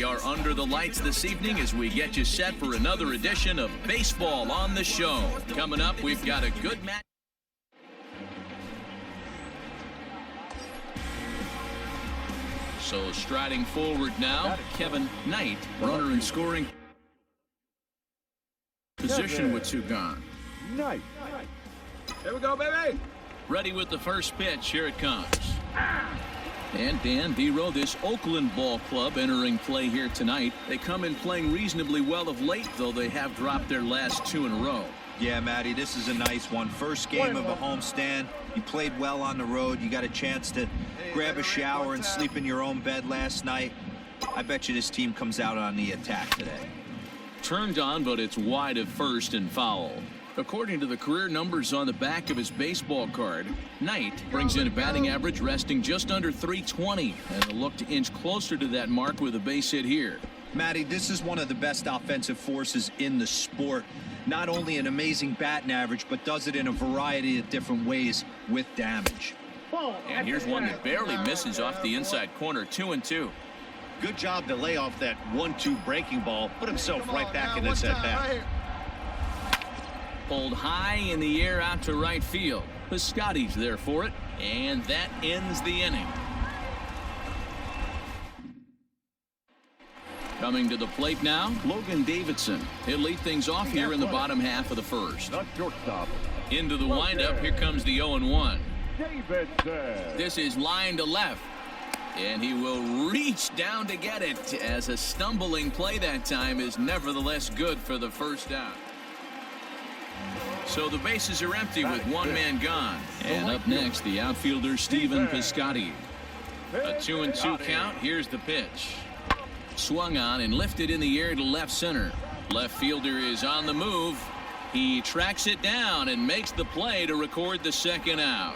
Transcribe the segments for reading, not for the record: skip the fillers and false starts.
We are under the lights this evening as we get you set for another edition of Baseball on the Show. Coming up, we've got a good match. So striding forward now, Kevin Knight, runner in scoring position with two gone. Knight. Here we go, baby. Ready with the first pitch. Here it comes. And Dan Vero, this Oakland ball club entering play here tonight. They come in playing reasonably well of late, though they have dropped their last two in a row. Yeah, Matty, this is a nice one. First game of a homestand. You played well on the road. You got a chance to grab a shower and sleep in your own bed last night. I bet you this team comes out on the attack today. Turned on, but it's wide of first and foul. According to the career numbers on the back of his baseball card, Knight brings in a batting average resting just under .320 and a look to inch closer to that mark with a base hit here. Matty, this is one of the best offensive forces in the sport. Not only an amazing batting average, but does it in a variety of different ways with damage. And here's one that barely misses off the inside corner. 2-2. Good job to lay off that 1-2 breaking ball. Put himself right back in this at bat. Pulled high in the air out to right field. Piscotty's there for it, and that ends the inning. Coming to the plate now, Logan Davidson. He'll lead things off here in the bottom half of the first. Into the windup, here comes the 0-1. This is line to left, and he will reach down to get it, as a stumbling play that time is nevertheless good for the first down. So the bases are empty with one man gone. And up next, the outfielder Stephen Piscotty. A 2-2 count. Here's the pitch. Swung on and lifted in the air to left center. Left fielder is on the move. He tracks it down and makes the play to record the second out.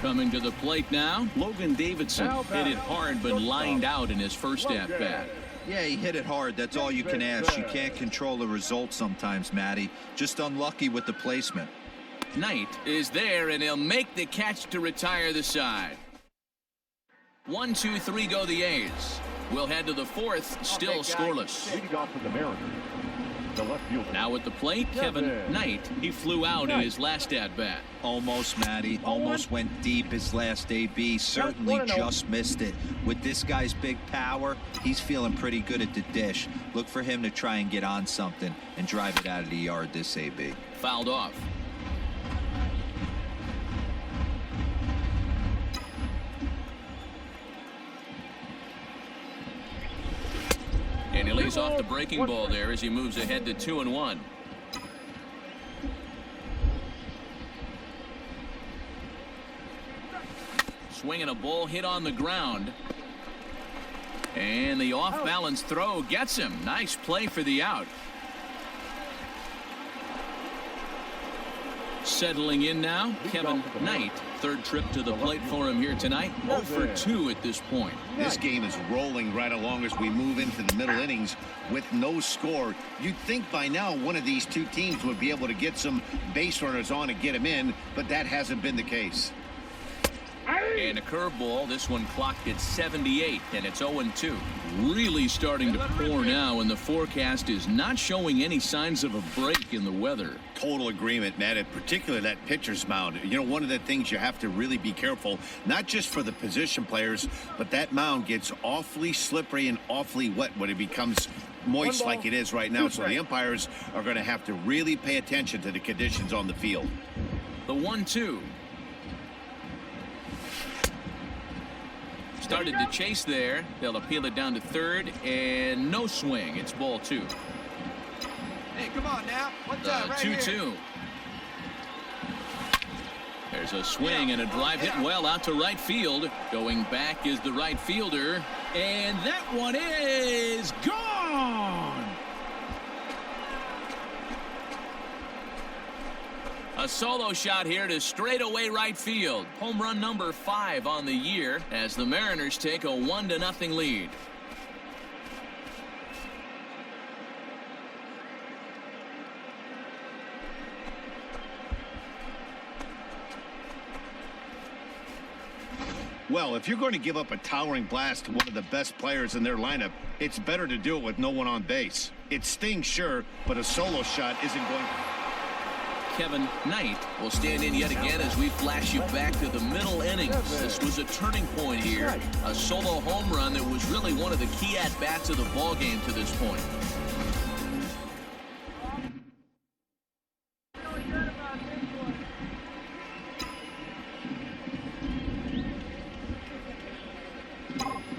Coming to the plate now, Logan Davidson hit it hard but lined out in his first at-bat. Yeah, he hit it hard. That's all you can ask. You can't control the result sometimes, Matty. Just unlucky with the placement. Knight is there, and he'll make the catch to retire the side. 1-2-3 go the A's. We'll head to the fourth, still scoreless. Leading off for the Mariners, the left fielder. Now at the plate, Kevin Knight. He flew out in his last at-bat. Almost, Matty. Almost went deep his last AB. Certainly just missed it. With this guy's big power, he's feeling pretty good at the dish. Look for him to try and get on something and drive it out of the yard this AB. Fouled off. And he lays off the breaking ball there as he moves ahead to 2-1. Swinging a ball hit on the ground. And the off-balance throw gets him. Nice play for the out. Settling in now, Kevin Knight. Third trip to the plate for him here tonight. 0 for 2 at this point. This game is rolling right along as we move into the middle innings with no score. You'd think by now one of these two teams would be able to get some base runners on and get them in, but that hasn't been the case. And a curveball. This one clocked at 78, and it's 0-2. Really starting to pour now, and the forecast is not showing any signs of a break in the weather. Total agreement, Matt, and particularly that pitcher's mound. You know, one of the things you have to really be careful, not just for the position players, but that mound gets awfully slippery and awfully wet when it becomes moist like it is right now. So the umpires are going to have to really pay attention to the conditions on the field. The 1-2. Started to chase there. They'll appeal it down to third, and no swing. It's ball 2. Hey, come on now. What's up? Right 2-2. here. There's a swing and a drive hit well out to right field. Going back is the right fielder, and that one is gone. A solo shot here to straightaway right field. Home run number 5 on the year as the Mariners take a 1-0 lead. Well, if you're going to give up a towering blast to one of the best players in their lineup, it's better to do it with no one on base. It stings, sure, but a solo shot isn't going to... Kevin Knight will stand in yet again as we flash you back to the middle innings. This was a turning point here. A solo home run that was really one of the key at-bats of the ball game to this point.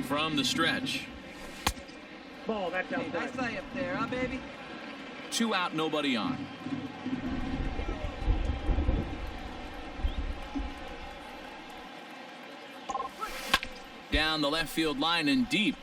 From the stretch. Ball, that's outside. Nice play up there, huh, baby? 2 out, nobody on. Down the left field line and deep.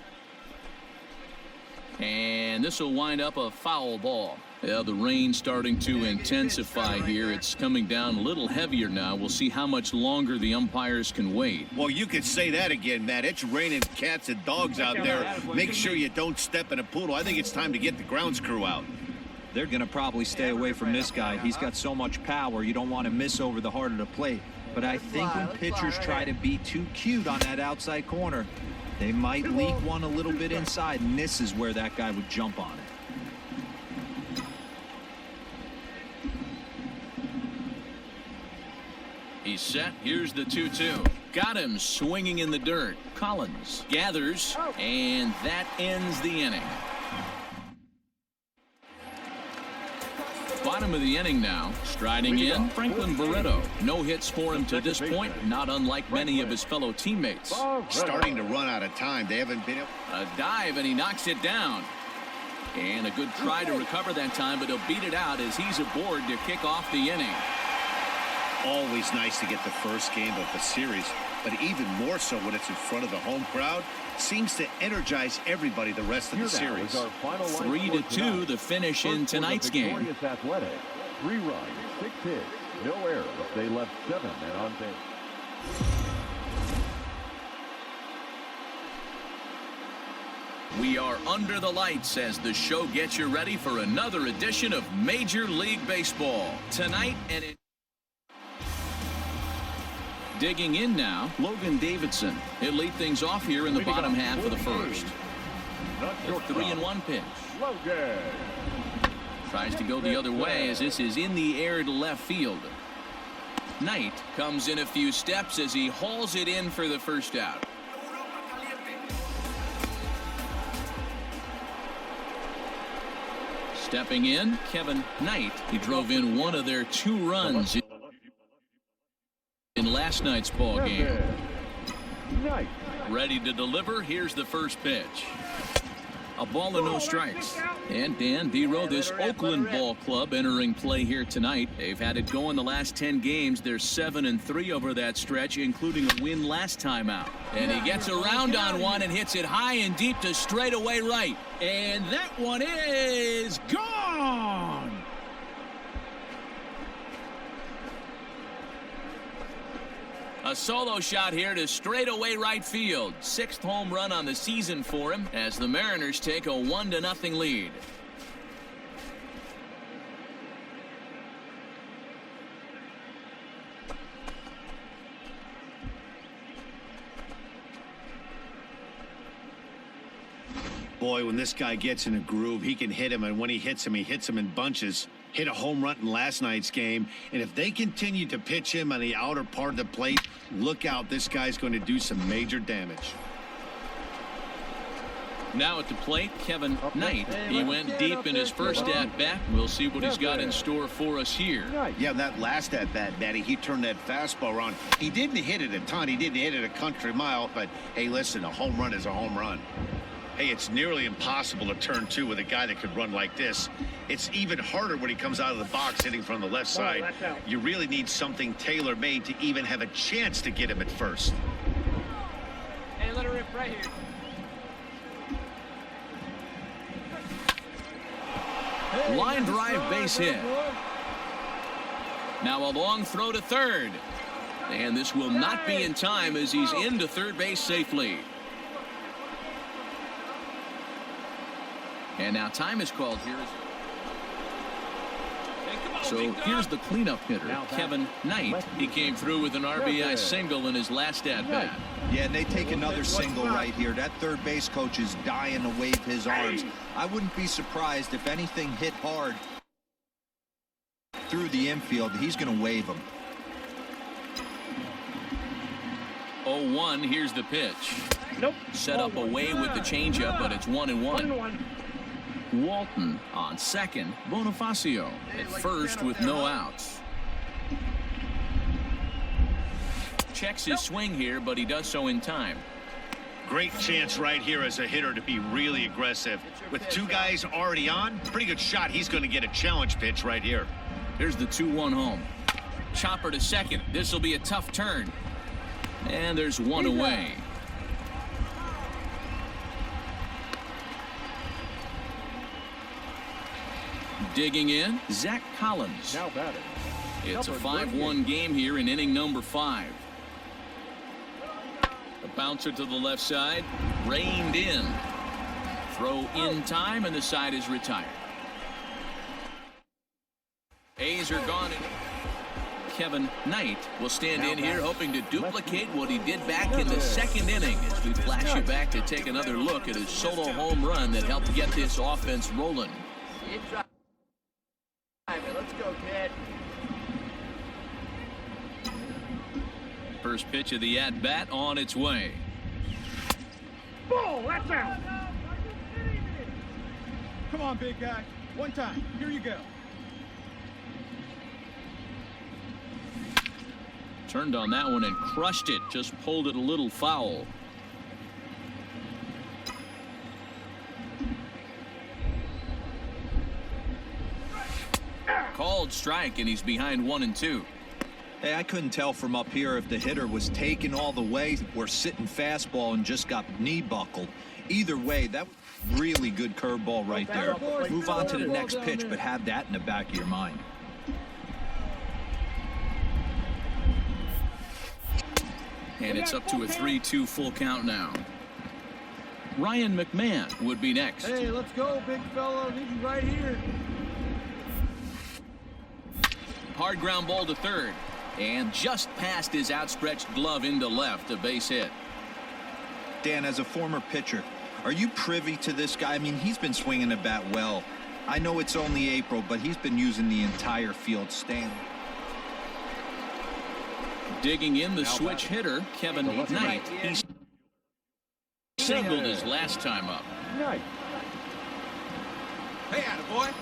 And this will wind up a foul ball. Yeah, the rain starting to intensify here. It's coming down a little heavier now. We'll see how much longer the umpires can wait. Well, you could say that again, Matt. It's raining cats and dogs out there. Make sure you don't step in a poodle. I think it's time to get the grounds crew out. They're going to probably stay away from this guy. He's got so much power. You don't want to miss over the heart of the plate. But I think when pitchers try to be too cute on that outside corner, they might leak one a little bit inside, and this is where that guy would jump on it. He's set. Here's the 2-2. Got him swinging in the dirt. Collins gathers, and that ends the inning. Bottom of the inning now. Striding in, Franklin Barreto. No hits for him to this point, not unlike many of his fellow teammates. Starting to run out of time. They haven't been able... A dive, and he knocks it down. And a good try to recover that time, but he'll beat it out as he's aboard to kick off the inning. Always nice to get the first game of the series, but even more so when it's in front of the home crowd. Seems to energize everybody the rest of the series. 3-2 the finish in tonight's game. Athletic. 3 runs, 6 hits, no errors. They left 7 men on base. We are under the lights as the show gets you ready for another edition of Major League Baseball. Tonight and in... Digging in now, Logan Davidson. He'll lead things off here in the bottom half of the first. The 3-1 pitch. Logan Tries to go the other way as this is in the air to left field. Knight comes in a few steps as he hauls it in for the first out. Stepping in, Kevin Knight. He drove in one of their 2 runs in last night's ball game. Ready to deliver. Here's the first pitch. A ball and no strikes. And Dan Dero, this Oakland ball club entering play here tonight. They've had it going the last 10 games. They're 7-3 over that stretch, including a win last time out. And he gets around on one and hits it high and deep to straightaway right. And that one is gone. A solo shot here to straightaway right field. 6th home run on the season for him as the Mariners take a 1-0 lead. Boy, when this guy gets in a groove, he can hit him, and when he hits him in bunches. Hit a home run in last night's game, and if they continue to pitch him on the outer part of the plate, look out, this guy's going to do some major damage. Now at the plate, Kevin Knight. He went deep in his first at-bat. We'll see what he's got in store for us here. Yeah, that last at-bat, Matty, he turned that fastball around. He didn't hit it a ton. He didn't hit it a country mile, but, hey, listen, a home run is a home run. Hey, it's nearly impossible to turn 2 with a guy that could run like this. It's even harder when he comes out of the box hitting from the left side. You really need something tailor-made to even have a chance to get him at first. Hey, let her rip right here. Line drive base hit. Now a long throw to third. And this will not be in time as he's into third base safely. And now time is called here. Hey, come on. So here's the cleanup hitter, Kevin Knight. He came through with an RBI single in his last at-bat. Yeah, and they take another single right here. That third base coach is dying to wave his arms. I wouldn't be surprised if anything hit hard through the infield. He's going to wave them. 0-1, here's the pitch. Nope. Set up away with the changeup, but it's 1-1. Walton on second. Bonifacio at first with no outs. Checks his swing here, but he does so in time. Great chance right here as a hitter to be really aggressive. With two guys already on, pretty good shot. He's going to get a challenge pitch right here. Here's the 2-1 home. Chopper to second. This will be a tough turn. And there's one away. Digging in, Zach Collins. Now batting. It's a 5-1 game here in inning number 5. The bouncer to the left side, reined in. Throw in time, and the side is retired. A's are gone. Kevin Knight will stand in here hoping to duplicate what he did back in the second inning as we flash you back to take another look at his solo home run that helped get this offense rolling. Let's go, kid. First pitch of the at-bat on its way. Ball, that's out. Come on, big guy. One time. Here you go. Turned on that one and crushed it. Just pulled it a little foul. Called strike, and he's behind 1-2. Hey, I couldn't tell from up here if the hitter was taken all the way or sitting fastball and just got knee buckled. Either way, that was really good curveball right there. Move on to the next pitch, but have that in the back of your mind. And it's up to a 3-2 full count now. Ryan McMahon would be next. Hey, let's go, big fella. He's right here. Hard ground ball to third. And just past his outstretched glove into left, a base hit. Dan, as a former pitcher, are you privy to this guy? I mean, he's been swinging the bat well. I know it's only April, but he's been using the entire field stand. Digging in the switch hitter, Kevin Knight. He singled his last time up. Knight. Hey, attaboy.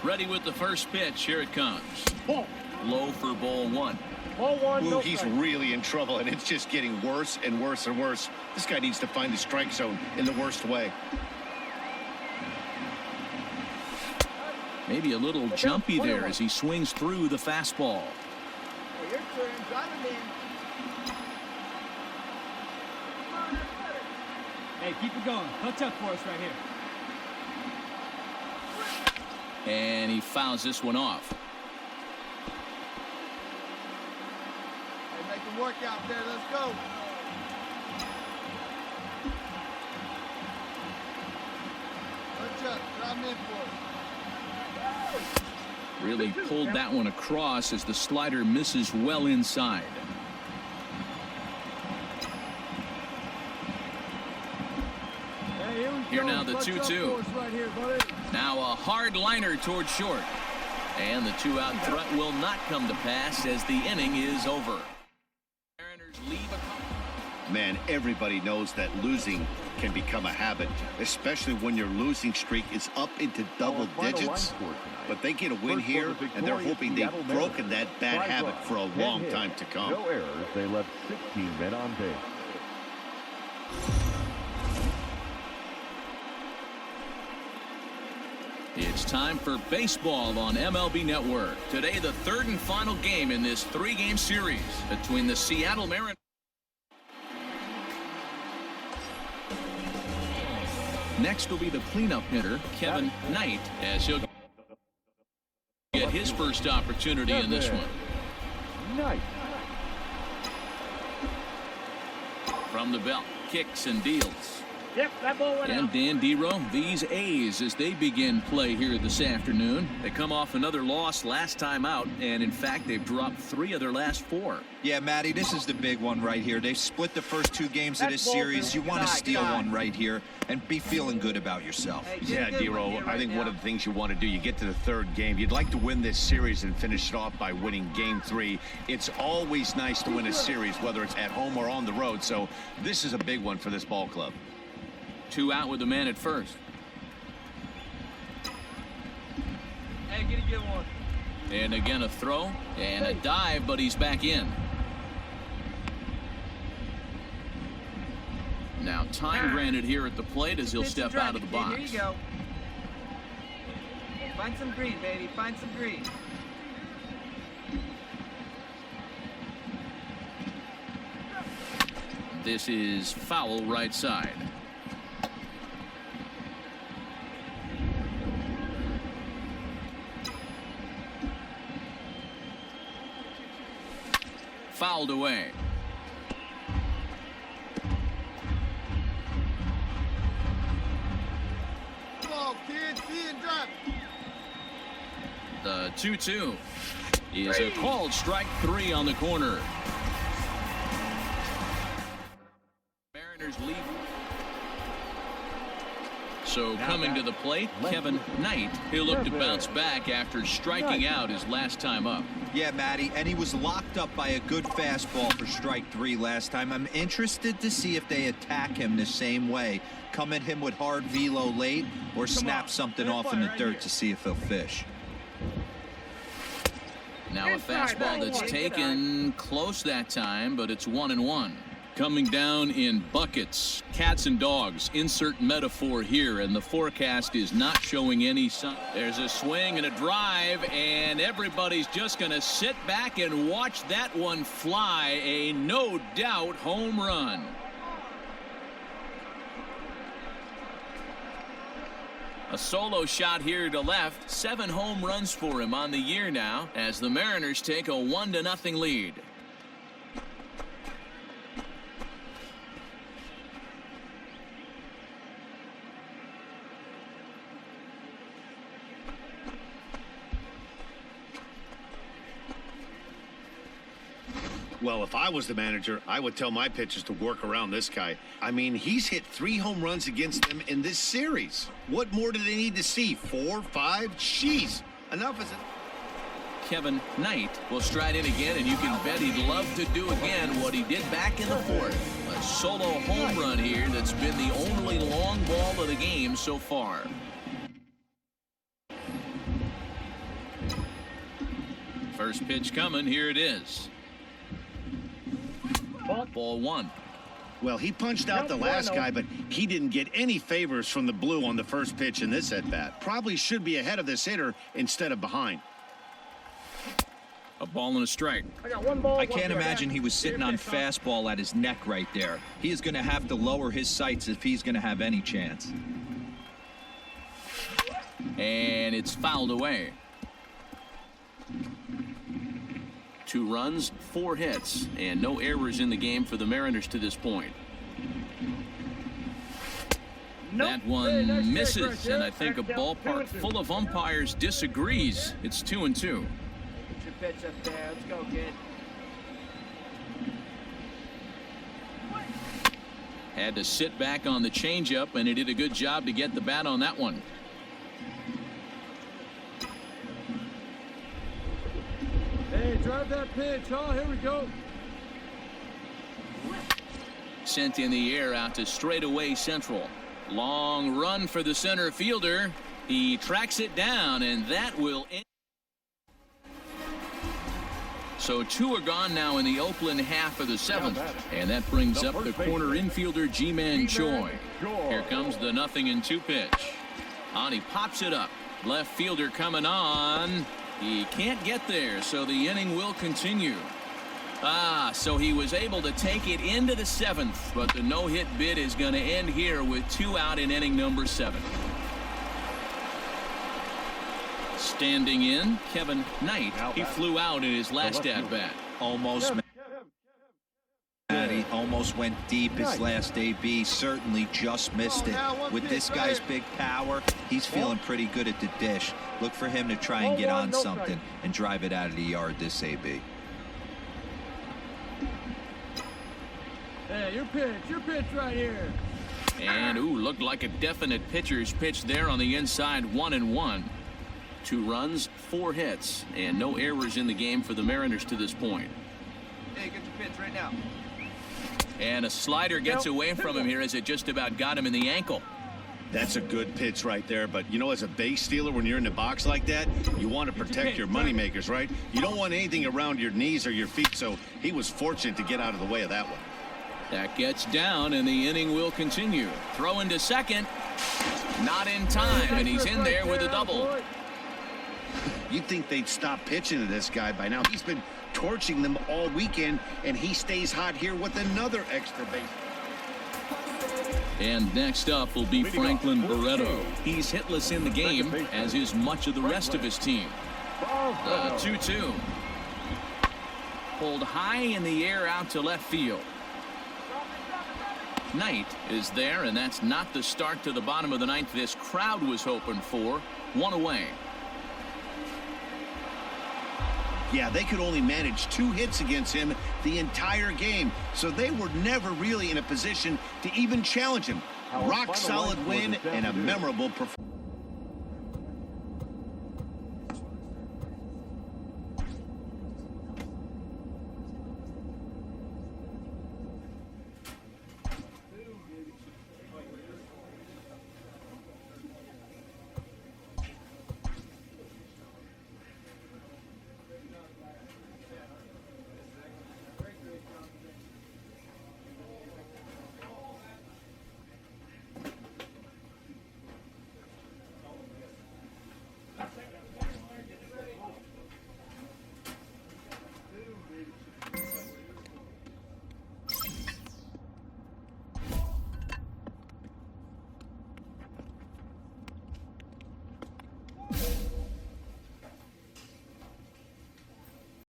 Ready with the first pitch. Here it comes. Ball. Low for ball 1. Ball 1. Ooh, No he's strike. really in trouble, and it's just getting worse and worse and worse. This guy needs to find the strike zone in the worst way. Maybe a little jumpy there as he swings through the fastball. Hey, your turn. Drive him in. Hey, keep it going. Touch up for us right here. And he fouls this one off. Hey, make him work out there. Let's go. Touch up. Drive him in for us. Really pulled that one across as the slider misses well inside. Hey, here we Here go. now the Touch up 2-2. for us right here, buddy. Now a hard liner towards short. And the 2-out threat will not come to pass as the inning is over. Mariners leave a... Man, everybody knows that losing can become a habit, especially when your losing streak is up into double digits. But they get a win here, and they're hoping they've broken that bad habit for a long time to come. No errors. They left 16 men on base. It's time for baseball on MLB Network. Today, the third and final game in this 3-game series between the Seattle Mariners. Next will be the cleanup hitter, Kevin Knight, as he'll get his first opportunity in this one. Knight. From the belt, kicks and deals. And Dan Dero, these A's, as they begin play here this afternoon, they come off another loss last time out, and in fact they've dropped 3 of their last 4. Yeah, Matty, this is the big one right here. They've split the first 2 games of this series. You want to steal one right here and be feeling good about yourself. Yeah, Dero, I think one of the things you want to do, you get to the 3rd game, you'd like to win this series and finish it off by winning game 3. It's always nice to win a series, whether it's at home or on the road, so this is a big one for this ball club. 2 out with the man at first. Hey, get a good one. And again a throw and a dive, but he's back in. Now time granted here at the plate as he'll step out of the box. Here you go. Find some green, baby. Find some green. This is foul right side. Fouled away. Come on, kid. See and drop. The 2-2 is a called strike 3 on the corner. Mariners lead. So coming to the plate, Kevin Knight. He'll look to bounce back after striking out his last time up. Yeah, Matty, and he was locked up by a good fastball for strike 3 last time. I'm interested to see if they attack him the same way. Come at him with hard velo late or snap something off in the dirt to see if he'll fish. Now a fastball that's taken close that time, but it's 1-1. Coming down in buckets, cats and dogs, insert metaphor here, and the forecast is not showing any sign. There's a swing and a drive, and everybody's just going to sit back and watch that one fly. A no doubt home run. A solo shot here to left. 7 home runs for him on the year now as the Mariners take a 1-0 lead. Well, if I was the manager, I would tell my pitchers to work around this guy. I mean, he's hit 3 home runs against them in this series. What more do they need to see? 4, 5? Jeez, enough is it. Kevin Knight will stride in again, and you can bet he'd love to do again what he did back in the 4th. A solo home run here that's been the only long ball of the game so far. First pitch coming, here it is. Ball 1. Well, he punched out the last guy, but he didn't get any favors from the blue on the first pitch in this at-bat. Probably should be ahead of this hitter instead of behind. A ball and a strike. I can't imagine he was sitting on fastball at his neck right there. He is going to have to lower his sights if he's going to have any chance. And it's fouled away. 2 runs, 4 hits, and no errors in the game for the Mariners to this point. That one misses, and I think a ballpark full of umpires disagrees. It's 2-2. Put your pitch up there. Let's go, kid. Had to sit back on the changeup, and he did a good job to get the bat on that one. Hey, drive that pitch. Oh, here we go. Sent in the air out to straightaway central. Long run for the center fielder. He tracks it down, and that will end. So 2 are gone now in the Oakland half of the 7th, and that brings up the corner infielder G-Man Choi. Here comes the 0-2 pitch. On, he pops it up. Left fielder coming on. He can't get there, so the inning will continue. So he was able to take it into the 7th, but the no-hit bid is going to end here with 2 out in inning number 7. Standing in, Kevin Knight. He flew out in his last at-bat. Almost, Matty, almost went deep his last AB. Certainly just missed it. With this guy's big power, he's feeling pretty good at the dish. Look for him to try and get on something and drive it out of the yard this AB. Hey, your pitch right here. And, ooh, looked like a definite pitcher's pitch there on the inside, 1-1. 2 runs, 4 hits, and no errors in the game for the Mariners to this point. Hey, get your pitch right now. And a slider gets away from him here as it just about got him in the ankle. That's a good pitch right there, but you know, as a base stealer, when you're in the box like that, you want to protect your money makers, right? You don't want anything around your knees or your feet, so he was fortunate to get out of the way of that one. That gets down, and the inning will continue. Throw into second. Not in time, and he's in there with a double. You'd think they'd stop pitching to this guy by now. He's been torching them all weekend, and he stays hot here with another extra base. And next up will be Franklin Barreto. He's hitless in the game, as is much of the rest of his team. 2-2. Pulled high in the air out to left field. Knight is there, and that's not the start to the bottom of the ninth this crowd was hoping for. 1 away. Yeah, they could only manage 2 hits against him the entire game, so they were never really in a position to even challenge him. Rock solid win and a memorable performance.